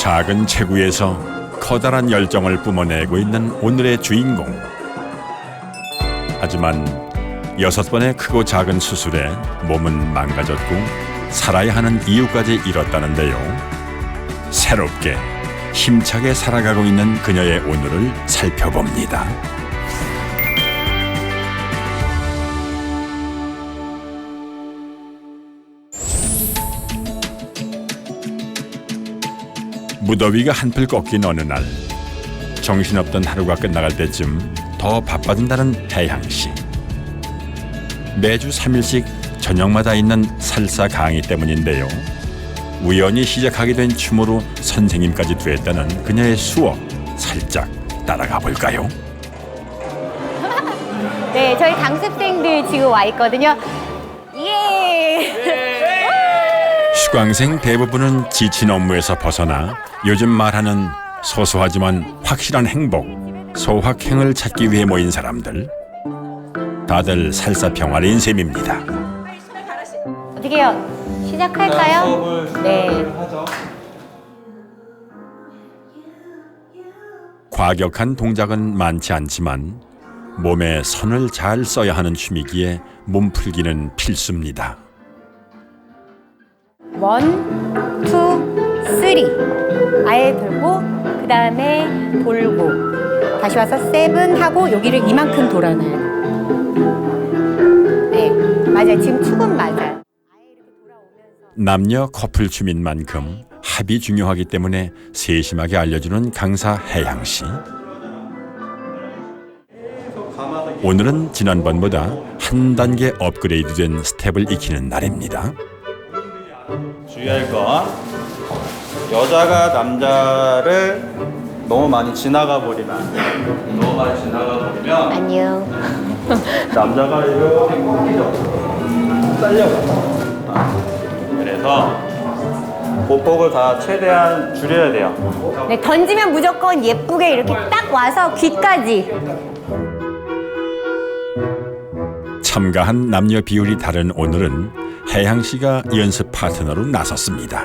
작은 체구에서 커다란 열정을 뿜어내고 있는 오늘의 주인공. 하지만 6번의 크고 작은 수술에 몸은 망가졌고 살아야 하는 이유까지 잃었다는데요. 새롭게 힘차게 살아가고 있는 그녀의 오늘을 살펴봅니다. 무더위가 한풀 꺾인 어느 날, 정신없던 하루가 끝나갈 때쯤 더 바빠진다는 혜향씨. 매주 3일씩 저녁마다 있는 살사 강의 때문인데요. 우연히 시작하게 된 춤으로 선생님까지 됐다는 그녀의 수업, 살짝 따라가 볼까요? 네, 저희 강습생들 지금 와 있거든요. 예! 수강생 대부분은 지친 업무에서 벗어나 요즘 말하는 소소하지만 확실한 행복, 소확행을 찾기 위해 모인 사람들. 다들 살사 병아리인 셈입니다. 어떻게 해요? 시작할까요? 네. 과격한 동작은 많지 않지만 몸에 선을 잘 써야 하는 춤이기에 몸풀기는 필수입니다. 1, 2, 3. 아예 들고 그 다음에 돌고 다시 와서 7 하고 여기를 이만큼 돌아놔요. 네, 맞아요. 지금 축은 맞아요. 남녀 커플 춤인 만큼 합이 중요하기 때문에 세심하게 알려주는 강사 혜향씨. 오늘은 지난번보다 한 단계 업그레이드된 스텝을 익히는 날입니다. 주의할 건 여자가 남자를 너무 많이 지나가 버리면 안 돼요. 너무 많이 지나가 버리면 안녕. 남자가 이렇게 꺾이죠. 딸려가. 그래서 보폭을 다 최대한 줄여야 돼요. 네, 던지면 무조건 예쁘게 이렇게 딱 와서 귀까지. 참가한 남녀 비율이 다른 오늘은 혜향씨가 연습 파트너로 나섰습니다.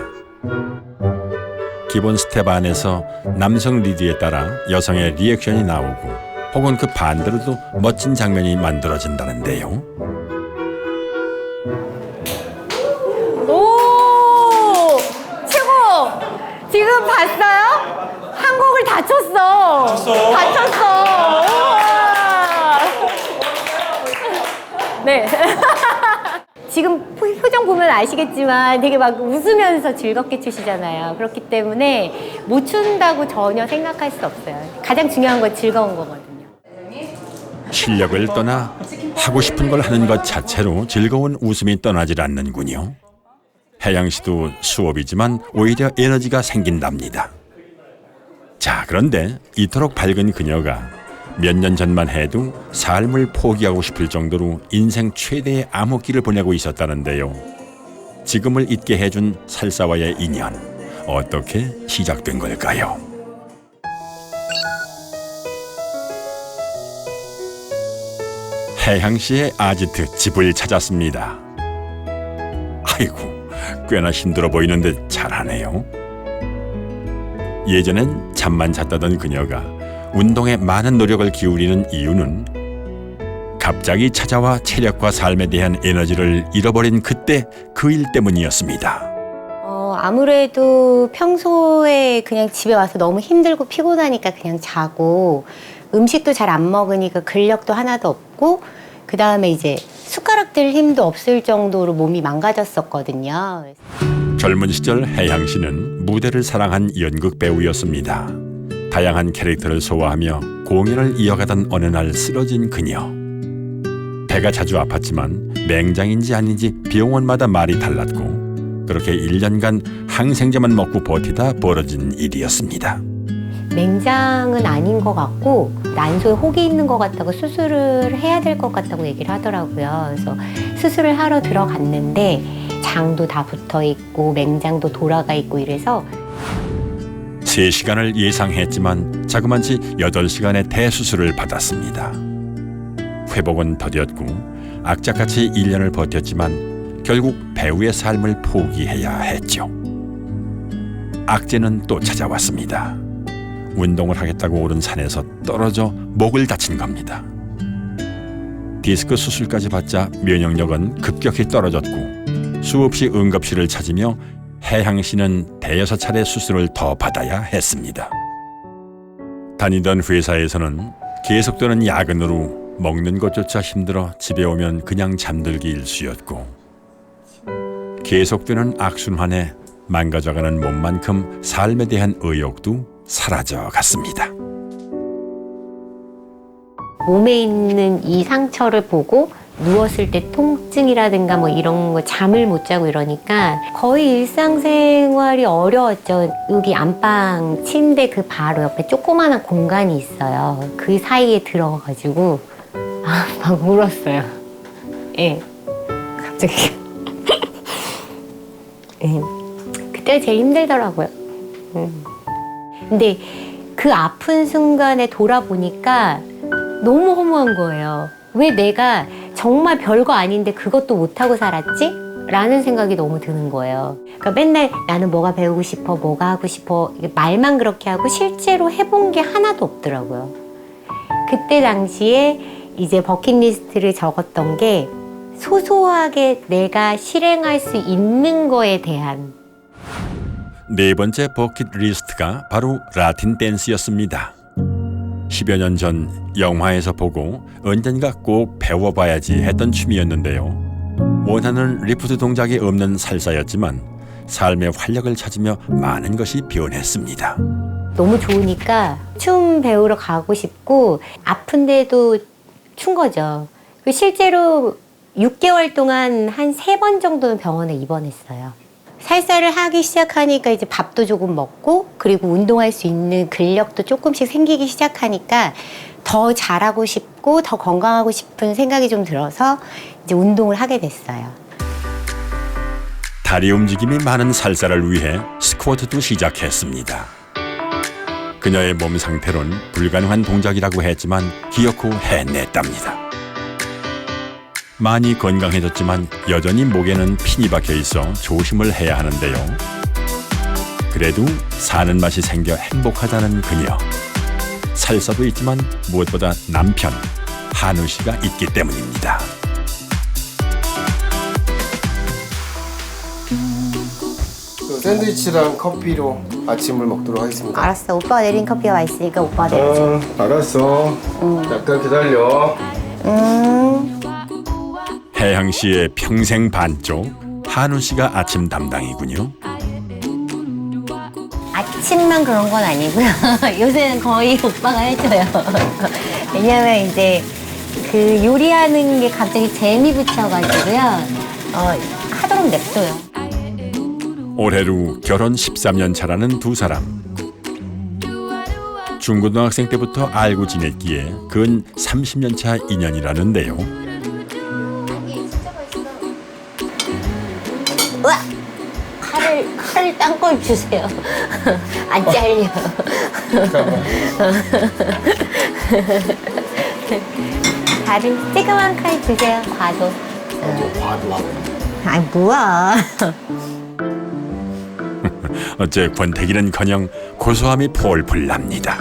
기본 스텝 안에서 남성 리드에 따라 여성의 리액션이 나오고 혹은 그 반대로도 멋진 장면이 만들어진다는데요. 오! 최고! 지금 봤어요? 한 곡을 다 쳤어. 다 쳤어. 우와. 네. 지금 표정 보면 아시겠지만 되게 막 웃으면서 즐겁게 추시잖아요. 그렇기 때문에 못 춘다고 전혀 생각할 수 없어요. 가장 중요한 건 즐거운 거거든요. 실력을 떠나 하고 싶은 걸 하는 것 자체로 즐거운 웃음이 떠나질 않는군요. 혜향씨도 수업이지만 오히려 에너지가 생긴답니다. 자, 그런데 이토록 밝은 그녀가 몇 년 전만 해도 삶을 포기하고 싶을 정도로 인생 최대의 암흑기를 보내고 있었다는데요. 지금을 잊게 해준 살사와의 인연, 어떻게 시작된 걸까요? 혜향씨의 아지트 집을 찾았습니다. 아이고, 꽤나 힘들어 보이는데 잘하네요. 예전엔 잠만 잤다던 그녀가 운동에 많은 노력을 기울이는 이유는 갑자기 찾아와 체력과 삶에 대한 에너지를 잃어버린 그때 그 일 때문이었습니다. 아무래도 평소에 그냥 집에 와서 너무 힘들고 피곤하니까 그냥 자고 음식도 잘 안 먹으니까 근력도 하나도 없고 그 다음에 이제 숟가락 들 힘도 없을 정도로 몸이 망가졌었거든요. 젊은 시절 혜향씨는 무대를 사랑한 연극 배우였습니다. 다양한 캐릭터를 소화하며 공연을 이어가던 어느 날 쓰러진 그녀. 배가 자주 아팠지만 맹장인지 아닌지 병원마다 말이 달랐고 그렇게 1년간 항생제만 먹고 버티다 벌어진 일이었습니다. 맹장은 아닌 것 같고 난소에 혹이 있는 것 같다고 수술을 해야 될 것 같다고 얘기를 하더라고요. 그래서 수술을 하러 들어갔는데 장도 다 붙어 있고 맹장도 돌아가 있고 이래서 3시간을 예상했지만 자그마치 8시간의 대수술을 받았습니다. 회복은 더뎠고 악착같이 1년을 버텼지만 결국 배우의 삶을 포기해야 했죠. 악재는 또 찾아왔습니다. 운동을 하겠다고 오른 산에서 떨어져 목을 다친 겁니다. 디스크 수술까지 받자 면역력은 급격히 떨어졌고 수없이 응급실을 찾으며 혜향 씨는 대여섯 차례 수술을 더 받아야 했습니다. 다니던 회사에서는 계속되는 야근으로 먹는 것조차 힘들어 집에 오면 그냥 잠들기 일쑤였고 계속되는 악순환에 망가져가는 몸만큼 삶에 대한 의욕도 사라져 갔습니다. 몸에 있는 이 상처를 보고 누웠을 때 통증이라든가 뭐 이런 거 잠을 못 자고 이러니까 거의 일상생활이 어려웠죠. 여기 안방 침대 그 바로 옆에 조그마한 공간이 있어요. 그 사이에 들어가가지고 막 울었어요. 예, 갑자기. 예, 그때가 제일 힘들더라고요. 근데 그 아픈 순간에 돌아보니까 너무 허무한 거예요. 왜 내가 정말 별거 아닌데 그것도 못하고 살았지? 라는 생각이 너무 드는 거예요. 그러니까 맨날 나는 뭐가 배우고 싶어, 뭐가 하고 싶어 말만 그렇게 하고 실제로 해본 게 하나도 없더라고요. 그때 당시에 이제 버킷리스트를 적었던 게 소소하게 내가 실행할 수 있는 거에 대한 네 번째 버킷리스트가 바로 라틴 댄스였습니다. 10여 년 전 영화에서 보고 언젠가 꼭 배워봐야지 했던 춤이었는데요. 원하는 리프트 동작이 없는 살사였지만 삶의 활력을 찾으며 많은 것이 변했습니다. 너무 좋으니까 춤 배우러 가고 싶고 아픈데도 춘 거죠. 실제로 6개월 동안 한 3번 정도는 병원에 입원했어요. 살사를 하기 시작하니까 이제 밥도 조금 먹고 그리고 운동할 수 있는 근력도 조금씩 생기기 시작하니까 더 잘하고 싶고 더 건강하고 싶은 생각이 좀 들어서 이제 운동을 하게 됐어요. 다리 움직임이 많은 살사를 위해 스쿼트도 시작했습니다. 그녀의 몸 상태론 불가능한 동작이라고 했지만 기어코 해냈답니다. 많이 건강해졌지만 여전히 목에는 핀이 박혀 있어 조심을 해야 하는데요. 그래도 사는 맛이 생겨 행복하다는 그녀. 살사도 있지만 무엇보다 남편 한우 씨가 있기 때문입니다. 샌드위치랑 커피로 아침을 먹도록 하겠습니다. 알았어. 오빠가 내린 커피가 맛있으니까 오빠가 내려줘. 알았어. 잠깐 기다려. 혜향 씨의 평생 반쪽 한우 씨가 아침 담당이군요. 아침만 그런 건 아니고요. 요새는 거의 오빠가 해줘요. 왜냐면 이제 그 요리하는 게 갑자기 재미 붙여가지고요. 하도록 냅둬요. 올해로 결혼 13년 차라는 두 사람. 중고등학생 때부터 알고 지냈기에 근 30년 차 인연이라는데요. 우와! 칼을 딴 걸 주세요. 안 잘려. 다른 쬐끄만 칼 주세요. 과도. 과도. 아니 뭐야. 어째 권태기는커녕 고소함이 폴폴 납니다.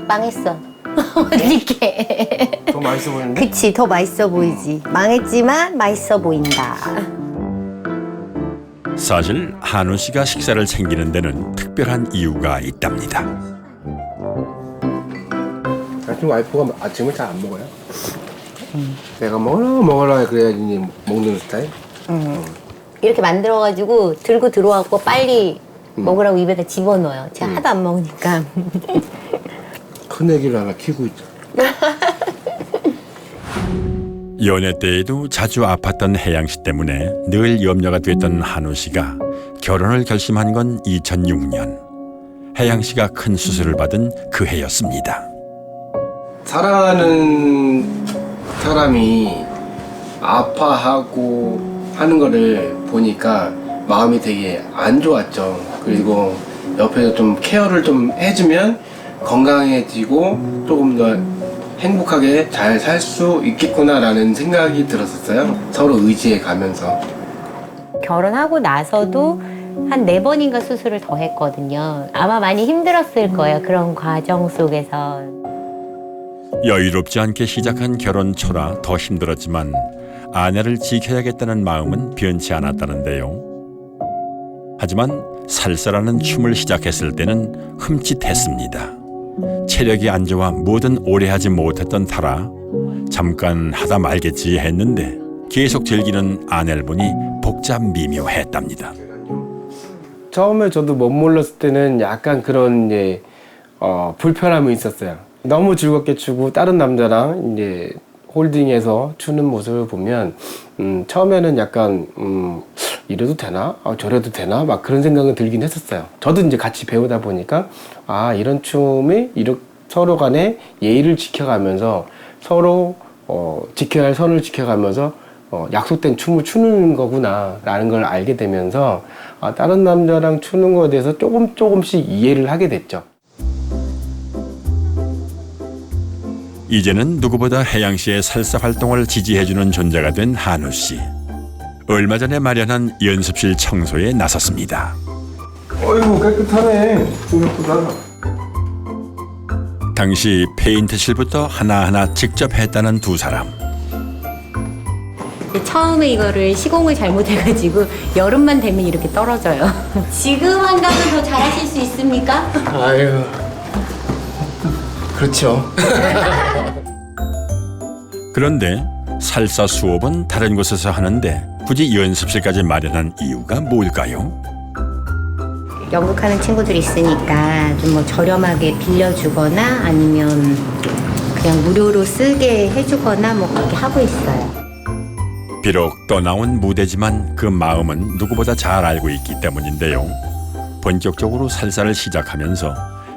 망했어. 어떡해. 더 맛있어 보이는데? 그치, 더 맛있어 보이지. 망했지만 맛있어 보인다. 사실 한우 씨가 식사를 챙기는 데는 특별한 이유가 있답니다. 사실 와이프가 아침을 잘 안 먹어요. 내가 먹어라 그래야지 먹는 스타일. 이렇게 만들어가지고 들고 들어와서 빨리 먹으라고 입에다 집어넣어요. 제가 하도 안 먹으니까. 큰 애기를 하나 키우고 있죠. 연애 때에도 자주 아팠던 혜양 씨 때문에 늘 염려가 됐던 한우 씨가 결혼을 결심한 건 2006년. 혜양 씨가 큰 수술을 받은 그 해였습니다. 사랑하는 사람이 아파하고 하는 거를 보니까 마음이 되게 안 좋았죠. 그리고 옆에서 좀 케어를 좀 해주면 건강해지고 조금 더 행복하게 잘 살 수 있겠구나라는 생각이 들었었어요. 서로 의지해 가면서. 결혼하고 나서도 한 4번인가 수술을 더 했거든요. 아마 많이 힘들었을 거예요. 그런 과정 속에서. 여유롭지 않게 시작한 결혼 초라 더 힘들었지만 아내를 지켜야겠다는 마음은 변치 않았다는데요. 하지만 살사라는 춤을 시작했을 때는 흠칫했습니다. 체력이 안 좋아 뭐든 오래 하지 못했던 터라 잠깐 하다 말겠지 했는데 계속 즐기는 아내를 보니 복잡 미묘했답니다. 처음에 저도 못 몰랐을 때는 약간 그런 이제 불편함이 있었어요. 너무 즐겁게 추고 다른 남자랑 이제 홀딩해서 추는 모습을 보면 처음에는 약간 이래도 되나? 저래도 되나? 막 그런 생각은 들긴 했었어요. 저도 이제 같이 배우다 보니까 아 이런 춤이 이렇게 서로 간에 예의를 지켜가면서 서로 지켜야 할 선을 지켜가면서 약속된 춤을 추는 거구나 라는 걸 알게 되면서 다른 남자랑 추는 거에 대해서 조금씩 이해를 하게 됐죠. 이제는 누구보다 혜양 씨의 살사 활동을 지지해주는 존재가 된 한우 씨. 얼마 전에 마련한 연습실 청소에 나섰습니다. 어이구 깨끗하네 생각보다. 당시 페인트칠부터 하나하나 직접 했다는 두 사람. 처음에 이거를 시공을 잘못해가지고 여름만 되면 이렇게 떨어져요. 지금 한다면 더 잘하실 수 있습니까? 아유 그렇죠. 그런데 살사 수업은 다른 곳에서 하는데 굳이 연습실까지 마련한 이유가 뭘까요? 연극하는 친구들이 있으니까 좀 뭐 저렴하게 빌려주거나 아니면 그냥 무료로 쓰게 해주거나 뭐 그렇게 하고 있어요. 비록 떠나온 무대지만 그 마음은 누구보다 잘 알고 있기 때문인데요. 본격적으로 살사를 시작하면서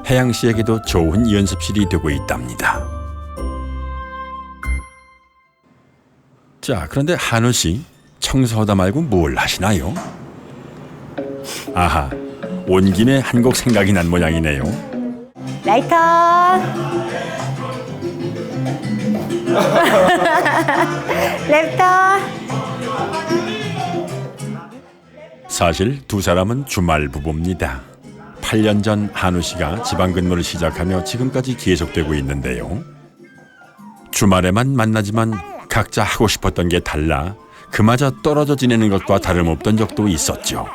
혜양 씨에게도 좋은 연습실이 되고 있답니다. 자, 그런데 한우 씨 청소하다 말고 뭘 하시나요? 아하, 온 김에 한 곡 생각이 난 모양이네요. 라이터! 랩터! 사실 두 사람은 주말 부부입니다. 8년 전 한우 씨가 지방 근무를 시작하며 지금까지 계속되고 있는데요. 주말에만 만나지만 각자 하고 싶었던 게 달라 그마저 떨어져 지내는 것과 다름없던 적도 있었죠.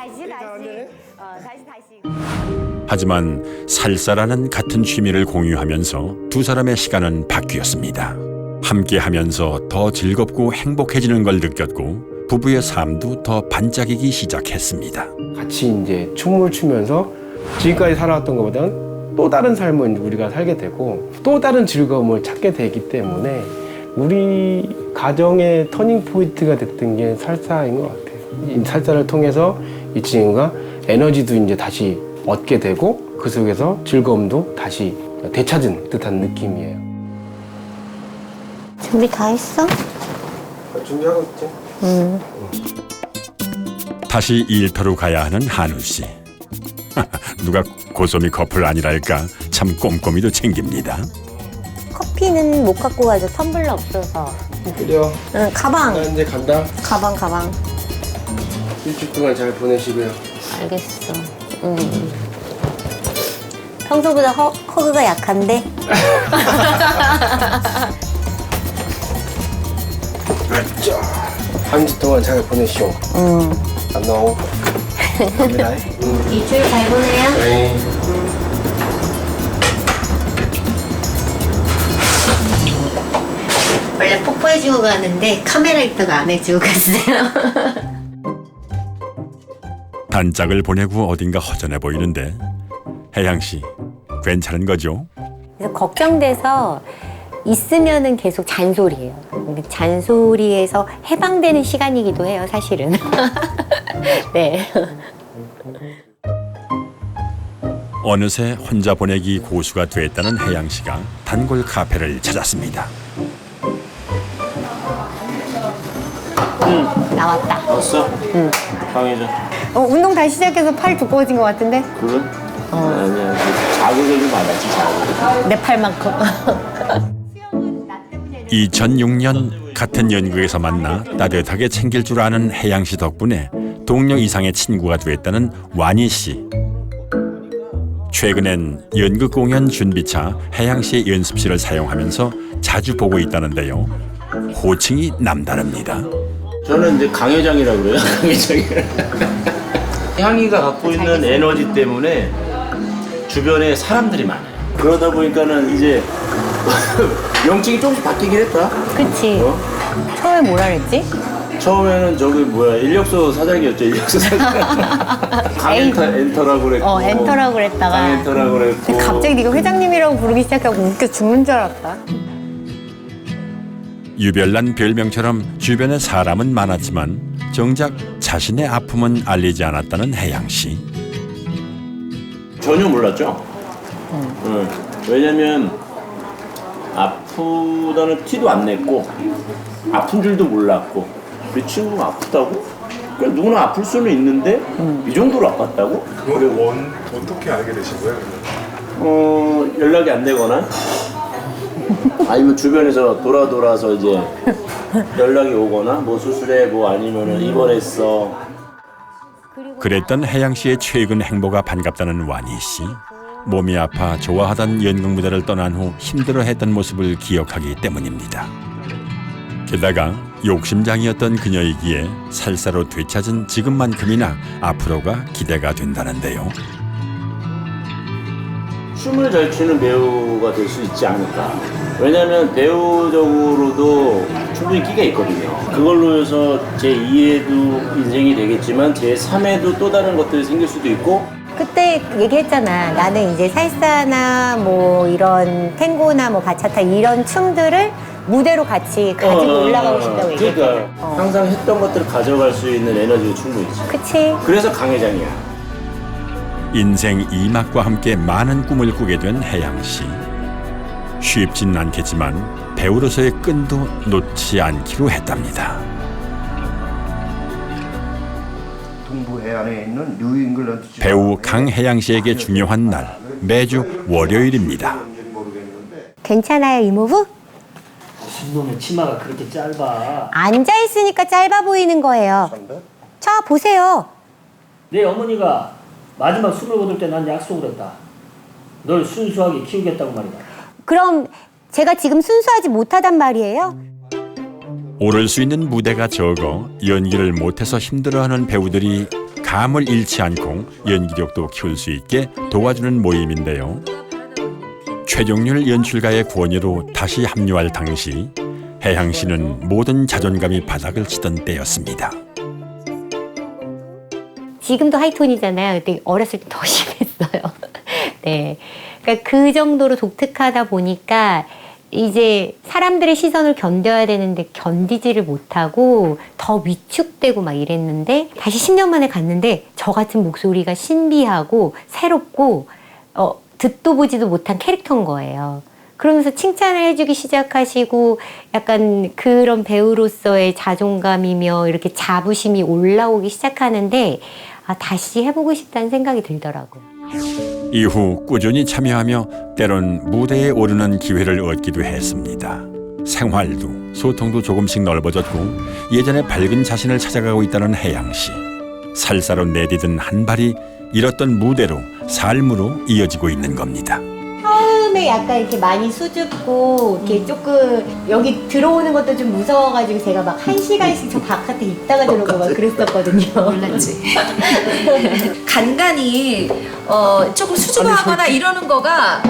하지만 살사라는 같은 취미를 공유하면서 두 사람의 시간은 바뀌었습니다. 함께하면서 더 즐겁고 행복해지는 걸 느꼈고 부부의 삶도 더 반짝이기 시작했습니다. 같이 이제 춤을 추면서 지금까지 살아왔던 것보다는 또 다른 삶을 우리가 살게 되고 또 다른 즐거움을 찾게 되기 때문에 우리 가정의 터닝 포인트가 됐던 게 살사인 것 같아요. 이 살사를 통해서 이 친구가 에너지도 이제 다시 얻게 되고 그 속에서 즐거움도 다시 되찾은 듯한 느낌이에요. 준비 다 했어? 준비하고 있지. 다시 일터로 가야 하는 한우 씨. 누가 고소미 커플 아니랄까 참 꼼꼼히도 챙깁니다. 커피는 못 갖고 가죠. 텀블러 없어서. 그래요. 응, 가방. 나 이제 간다. 가방. 일주일 동안 잘 보내시고요. 알겠어. 평소보다 허그가 약한데? 한 주 동안 잘 보내시오. 안녕. 갑니다. 일주일 잘 보내요. 네. 원래 뽀뽀해주고 가는데 카메라 있다가 안 해주고 갔어요. 단짝을 보내고 어딘가 허전해 보이는데 혜양 씨 괜찮은 거죠? 그래서 걱정돼서 있으면은 계속 잔소리예요. 잔소리에서 해방되는 시간이기도 해요, 사실은. 네. 어느새 혼자 보내기 고수가 됐다는 혜양 씨가 단골 카페를 찾았습니다. 나왔다. 왔어? 응. 강해져. 운동 다시 시작해서 팔 두꺼워진 것 같은데? 그래? 아니야. 자극을 좀 받았지, 자극. 내 팔만큼. 2006년 같은 연극에서 만나 따뜻하게 챙길 줄 아는 혜양 씨 덕분에 동료 이상의 친구가 됐다는 완희 씨. 최근엔 연극 공연 준비차 혜양시의 연습실을 사용하면서 자주 보고 있다는데요. 호칭이 남다릅니다. 저는 이제 강 회장이라고 그래요. 강 회장이. 향이가 갖고 있는 에너지 때문에 주변에 사람들이 많아요. 그러다 보니까는 이제 명칭이 조금씩 바뀌긴 했다. 그치. 처음에 뭐라 그랬지? 처음에는 저기 뭐야 인력소 사장이었죠. 인력소 사장. 강엔터라고 그랬고. 엔터라고 그랬다가. 강엔터라고 그랬고. 근데 갑자기 네가 회장님이라고 부르기 시작하고 웃겨 죽는 줄 알았다. 유별난 별명처럼 주변에 사람은 많았지만 정작 자신의 아픔은 알리지 않았다는 혜양 씨. 전혀 몰랐죠. 응. 왜냐면 아프다는 티도 안 냈고 아픈 줄도 몰랐고 우리 친구가 아프다고? 그냥 누구나 아플 수는 있는데 이 정도로 아팠다고? 그걸 어떻게 알게 되신 거예요? 연락이 안 되거나 아니면 주변에서 돌아서 이제 연락이 오거나 뭐 수술해 뭐 아니면은 입원했어. 그랬던 혜양 씨의 최근 행보가 반갑다는 완희 씨. 몸이 아파 좋아하던 연극 무대를 떠난 후 힘들어했던 모습을 기억하기 때문입니다. 게다가 욕심장이었던 그녀이기에 살사로 되찾은 지금만큼이나 앞으로가 기대가 된다는데요. 춤을 잘 추는 배우가 될 수 있지 않을까. 왜냐면 배우적으로도 충분히 끼가 있거든요. 그걸로 해서 제2에도 인생이 되겠지만 제3에도 또 다른 것들이 생길 수도 있고. 그때 얘기했잖아. 나는 이제 살사나 뭐 이런 탱고나 뭐 바차타 이런 춤들을 무대로 같이 가지고 올라가고 싶다고 얘기했거든. 그러니까 항상 했던 것들을 가져갈 수 있는 에너지가 충분히 있지. 그치. 그래서 강회장이야. 인생 2막과 함께 많은 꿈을 꾸게 된 혜양 씨. 쉽진 않겠지만 배우로서의 끈도 놓지 않기로 했답니다. 동부 해안에 있는 뉴잉글랜드 배우 강혜양 씨에게 중요한 날, 매주 월요일입니다. 괜찮아요, 이모부? 신놈의 치마가 그렇게 짧아. 앉아있으니까 짧아 보이는 거예요. 자, 보세요. 내 어머니가 마지막 숨을 거둘 때 난 약속을 했다. 널 순수하게 키우겠다고 말이다. 그럼 제가 지금 순수하지 못하단 말이에요? 오를 수 있는 무대가 적어 연기를 못해서 힘들어하는 배우들이 감을 잃지 않고 연기력도 키울 수 있게 도와주는 모임인데요. 최종률 연출가의 권유로 다시 합류할 당시 혜양 씨는 모든 자존감이 바닥을 치던 때였습니다. 지금도 하이톤이잖아요. 근데 어렸을 때 더 심했어요. 네. 그러니까 그 정도로 독특하다 보니까 이제 사람들의 시선을 견뎌야 되는데 견디지를 못하고 더 위축되고 막 이랬는데 다시 10년 만에 갔는데 저 같은 목소리가 신비하고 새롭고 듣도 보지도 못한 캐릭터인 거예요. 그러면서 칭찬을 해주기 시작하시고 약간 그런 배우로서의 자존감이며 이렇게 자부심이 올라오기 시작하는데 다시 해보고 싶다는 생각이 들더라고요. 이후 꾸준히 참여하며 때론 무대에 오르는 기회를 얻기도 했습니다. 생활도 소통도 조금씩 넓어졌고 예전에 밝은 자신을 찾아가고 있다는 혜양 씨. 살사로 내디딘 한 발이 잃었던 무대로 삶으로 이어지고 있는 겁니다. 처음에 약간 이렇게 많이 수줍고 이렇게 조금 여기 들어오는 것도 좀 무서워가지고 제가 막 1시간씩 저 바깥에 있다가 들어오고 막 그랬었거든요. 몰랐지. 간간히 조금 수줍어하거나 이러는 거가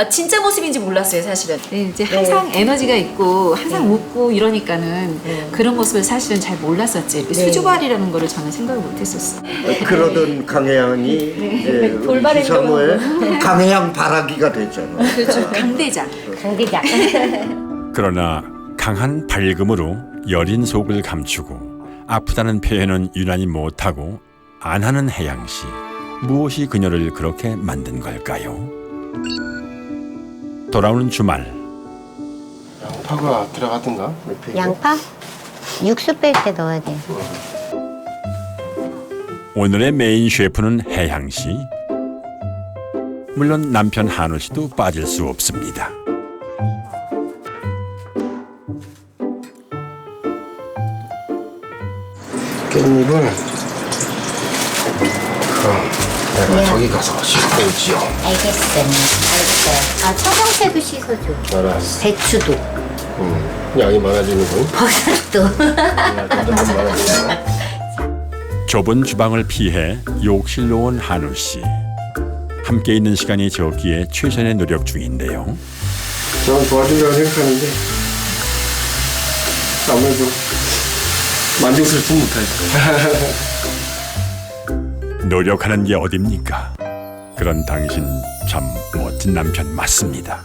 진짜 모습인지 몰랐어요, 사실은. 네, 이제 항상 에너지가 있고 항상 웃고 이러니까는 그런 모습을 사실은 잘 몰랐었지. 이렇게 수줍어하리라는 거를 저는 생각을 못했었어. 그러던 강혜양이 돌발의 사모의 강혜양 바라기가 됐잖아. 그렇죠. 강대장. 강대장. 그러나 강한 밝음으로 여린 속을 감추고 아프다는 표현은 유난히 못하고 안 하는 혜양 씨. 무엇이 그녀를 그렇게 만든 걸까요? 돌아오는 주말. 양파가 들어가든가. 양파? 육수 뺄 때 넣어야 돼요. 오늘의 메인 셰프는 혜양 씨. 물론 남편 한우 씨도 빠질 수 없습니다. 깻잎을 그럼 내가 저기 가서 씻고 오지요. 알겠어요. 아, 청경채도 씻어줘. 알았어. 배추도. 양이 많아지는군. 버섯도. 점점 많아지네. 좁은 주방을 피해 욕실로 온 한우 씨. 함께 있는 시간이 적기에 최선의 노력 중인데요. 저는 도와준다고 생각하는데 아무래도 만족스럽지 못하죠. 노력하는 게 어딥니까? 그런 당신 참 멋진 남편 맞습니다.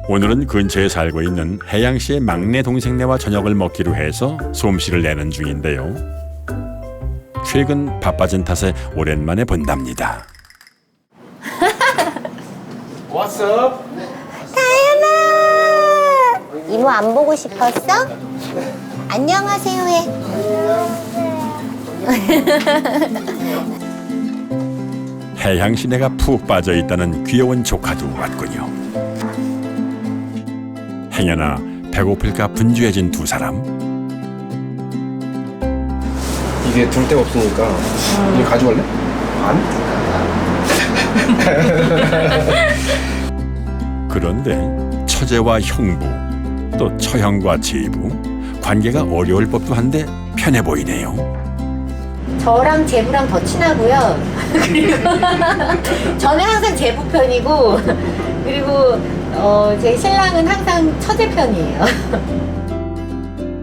오늘은 근처에 살고 있는 혜양 씨의 막내 동생네와 저녁을 먹기로 해서 솜씨를 내는 중인데요. 최근 바빠진 탓에 오랜만에 본답니다. What's up? 이모 안 보고 싶었어? 안녕하세요 해. 혜양 씨네가 푹 빠져 있다는 귀여운 조카도 왔군요. 행여나 배고플까 분주해진 두 사람. 이게 둘 데가 없으니까 이거 가져갈래? 안? 그런데 처제와 형부, 또 처형과 제부, 관계가 어려울 법도 한데 편해 보이네요. 저랑 제부랑 더 친하고요. 그리고 저는 항상 제부 편이고, 그리고 제 신랑은 항상 처제 편이에요.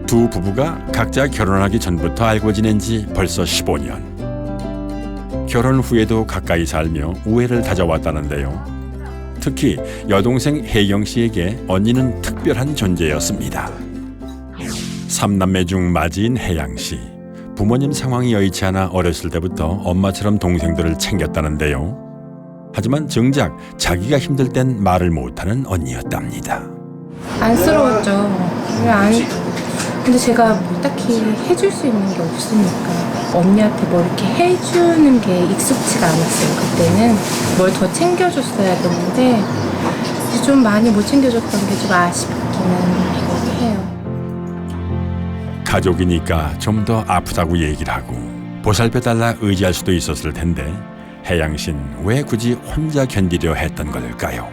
두 부부가 각자 결혼하기 전부터 알고 지낸 지 벌써 15년. 결혼 후에도 가까이 살며 우애를 다져왔다는데요. 특히 여동생 혜경 씨에게 언니는 특별한 존재였습니다. 3남매 중 맞이인 혜양 씨. 부모님 상황이 여의치 않아 어렸을 때부터 엄마처럼 동생들을 챙겼다는데요. 하지만 정작 자기가 힘들 땐 말을 못하는 언니였답니다. 안쓰러웠죠. 근데 제가 뭐 딱히 해줄 수 있는 게 없으니까 언니한테 뭐 이렇게 해주는 게 익숙치가 않았어요. 그때는 뭘 더 챙겨줬어야 되는데 이제 좀 많이 못 챙겨줬던 게 좀 아쉽기는 해요. 가족이니까 좀 더 아프다고 얘기를 하고 보살펴달라 의지할 수도 있었을 텐데 혜양 씨는 왜 굳이 혼자 견디려 했던 걸까요?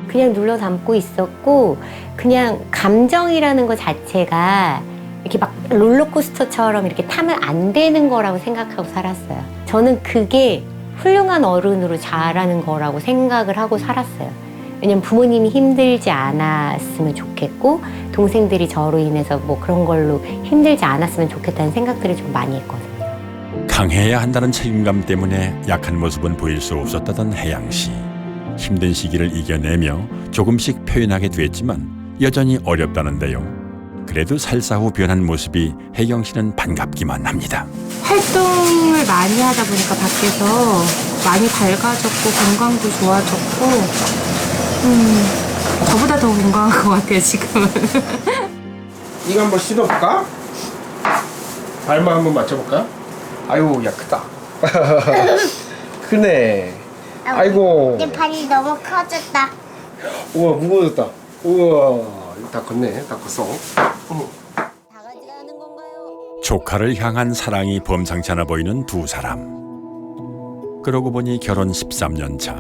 그냥 눌러 담고 있었고, 그냥 감정이라는 것 자체가 이렇게 막 롤러코스터처럼 이렇게 타면 안 되는 거라고 생각하고 살았어요. 저는 그게 훌륭한 어른으로 자라는 거라고 생각을 하고 살았어요. 왜냐면 부모님이 힘들지 않았으면 좋겠고, 동생들이 저로 인해서 뭐 그런 걸로 힘들지 않았으면 좋겠다는 생각들을 좀 많이 했거든요. 강해야 한다는 책임감 때문에 약한 모습은 보일 수 없었다던 혜양 씨. 힘든 시기를 이겨내며 조금씩 표현하게 됐지만 여전히 어렵다는데요. 그래도 살사 후 변한 모습이 혜경 씨는 반갑기만 합니다. 활동을 많이 하다 보니까 밖에서 많이 밝아졌고 건강도 좋아졌고 저보다 더 건강한 것 같아요 지금은. 이거 한번 신어볼까? 발만 한번 맞춰볼까? 아유 야 크다. 크네. 아이고. 내 발이 너무 커졌다. 우와 무거워졌다. 우와 이거 다 컸네. 다 컸어. 조카를 향한 사랑이 범상치 않아 보이는 두 사람. 그러고 보니 결혼 13년 차.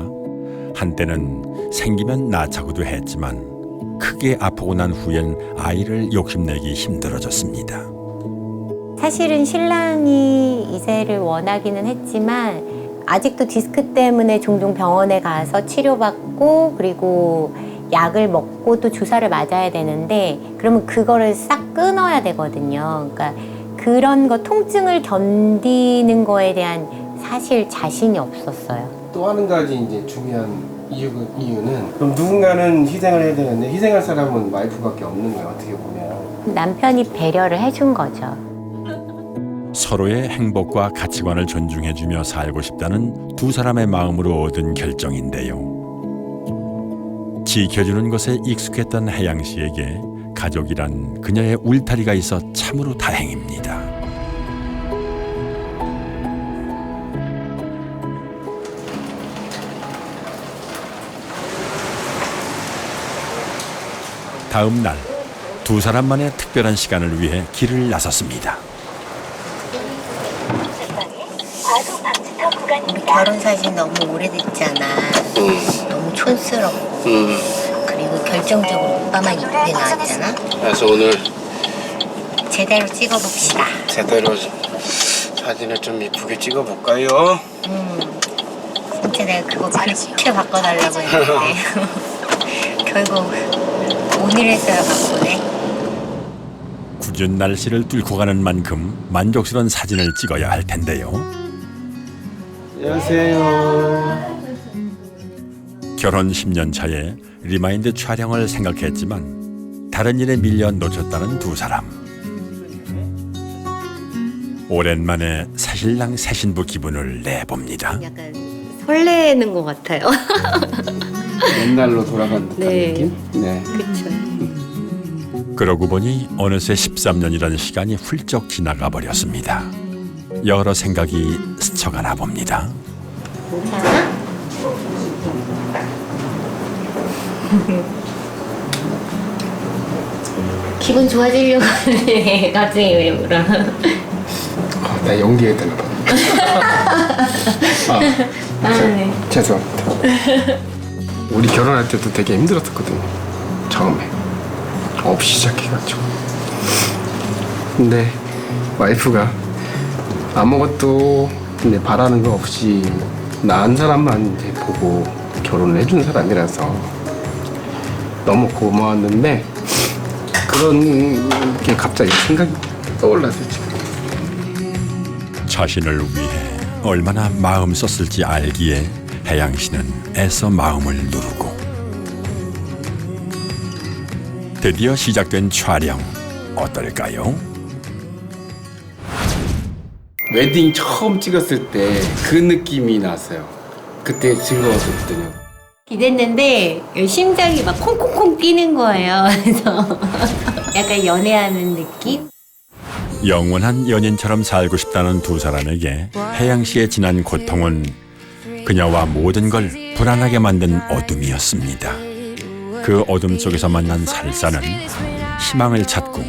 한때는 생기면 낳자고도 했지만 크게 아프고 난 후엔 아이를 욕심내기 힘들어졌습니다. 사실은 신랑이 이세를 원하기는 했지만 아직도 디스크 때문에 종종 병원에 가서 치료받고 그리고 약을 먹고 또 주사를 맞아야 되는데 그러면 그거를 싹 끊어야 되거든요. 그러니까 그런 거 통증을 견디는 거에 대한 사실 자신이 없었어요. 또 한 가지 이제 중요한 이유는 그럼 누군가는 희생을 해야 되는데 희생할 사람은 와이프밖에 없는 거예요. 어떻게 보면. 남편이 배려를 해준 거죠. 서로의 행복과 가치관을 존중해주며 살고 싶다는 두 사람의 마음으로 얻은 결정인데요. 지켜주는 것에 익숙했던 혜양 씨에게 가족이란 그녀의 울타리가 있어 참으로 다행입니다. 다음 날 두 사람만의 특별한 시간을 위해 길을 나섰습니다. 우리 결혼 사진 너무 오래됐잖아. 너무 촌스럽고 그리고 결정적으로 오빠만 이쁘게 나왔잖아. 그래서 오늘 제대로 찍어봅시다. 제대로 사진을 좀 이쁘게 찍어볼까요? 진짜 내가 그거 그렇게 바꿔달라고 했는데 결국 오늘에서야 바꾸네. 굳은 날씨를 뚫고 가는 만큼 만족스러운 사진을 찍어야 할 텐데요. 안녕하세요. 결혼 10년 차에 리마인드 촬영을 생각했지만 다른 일에 밀려 놓쳤다는 두 사람. 오랜만에 새신랑 새신부 기분을 내봅니다. 약간 설레는 것 같아요. 옛날로 돌아간 듯한 네. 느낌? 네. 그렇죠. 그러고 보니 어느새 13년이라는 시간이 훌쩍 지나가 버렸습니다. 여러 생각이 스쳐가나 봅니다. 괜찮아? 기분 좋아지려고 하는데 갑자기 왜 울어? 나 연기해야 되나 봐. 네. 죄송합니다. 우리 결혼할 때도 되게 힘들었었거든요. 처음에 없이 시작해가지고. 근데 와이프가 아무것도 근데 바라는 거 없이 나은 사람만 이제 보고 결혼을 해준 사람이라서 너무 고마웠는데 그런 게 갑자기 생각이 떠올라서 지금. 자신을 위해 얼마나 마음 썼을지 알기에 혜양 씨는 애써 마음을 누르고 드디어 시작된 촬영 어떨까요? 웨딩 처음 찍었을 때 그 느낌이 났어요. 그때 즐거웠거든요. 기댔는데 심장이 막 콩콩콩 뛰는 거예요. 그래서 약간 연애하는 느낌? 영원한 연인처럼 살고 싶다는 두 사람에게 혜양 씨의 지난 고통은 그녀와 모든 걸 불안하게 만든 어둠이었습니다. 그 어둠 속에서 만난 살사는 희망을 찾고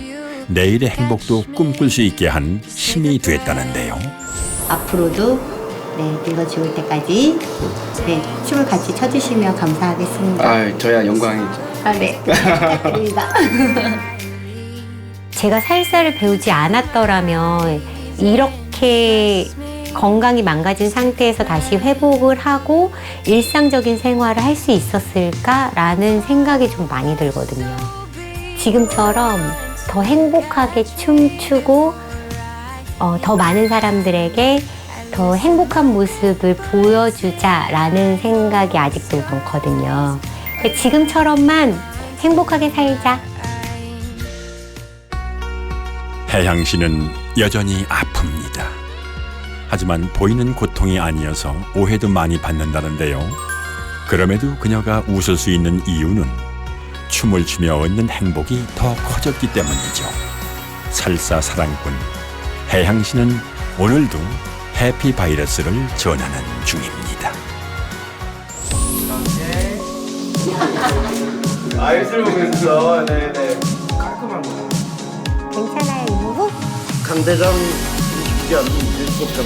내일의 행복도 꿈꿀 수 있게 한 힘이 됐다는데요. 앞으로도 늙어 죽을 때까지 춤을 같이 춰주시면 감사하겠습니다. 아, 저야 영광이죠. 네. 부탁드립니다. 제가 살사를 배우지 않았더라면 이렇게 건강이 망가진 상태에서 다시 회복을 하고 일상적인 생활을 할 수 있었을까라는 생각이 좀 많이 들거든요. 지금처럼 더 행복하게 춤추고 더 많은 사람들에게 더 행복한 모습을 보여주자라는 생각이 아직도 많거든요. 지금처럼만 행복하게 살자. 혜양 씨는 여전히 아픕니다. 하지만 보이는 고통이 아니어서 오해도 많이 받는다는데요. 그럼에도 그녀가 웃을 수 있는 이유는 춤을 추며 얻는 행복이 더 커졌기 때문이죠. 살사 사랑꾼 혜양 씨는 오늘도 해피 바이러스를 전하는 중입니다. 아이스를 보면서 네네. 괜찮아요, 이모부? 강대장 20년 일곱 병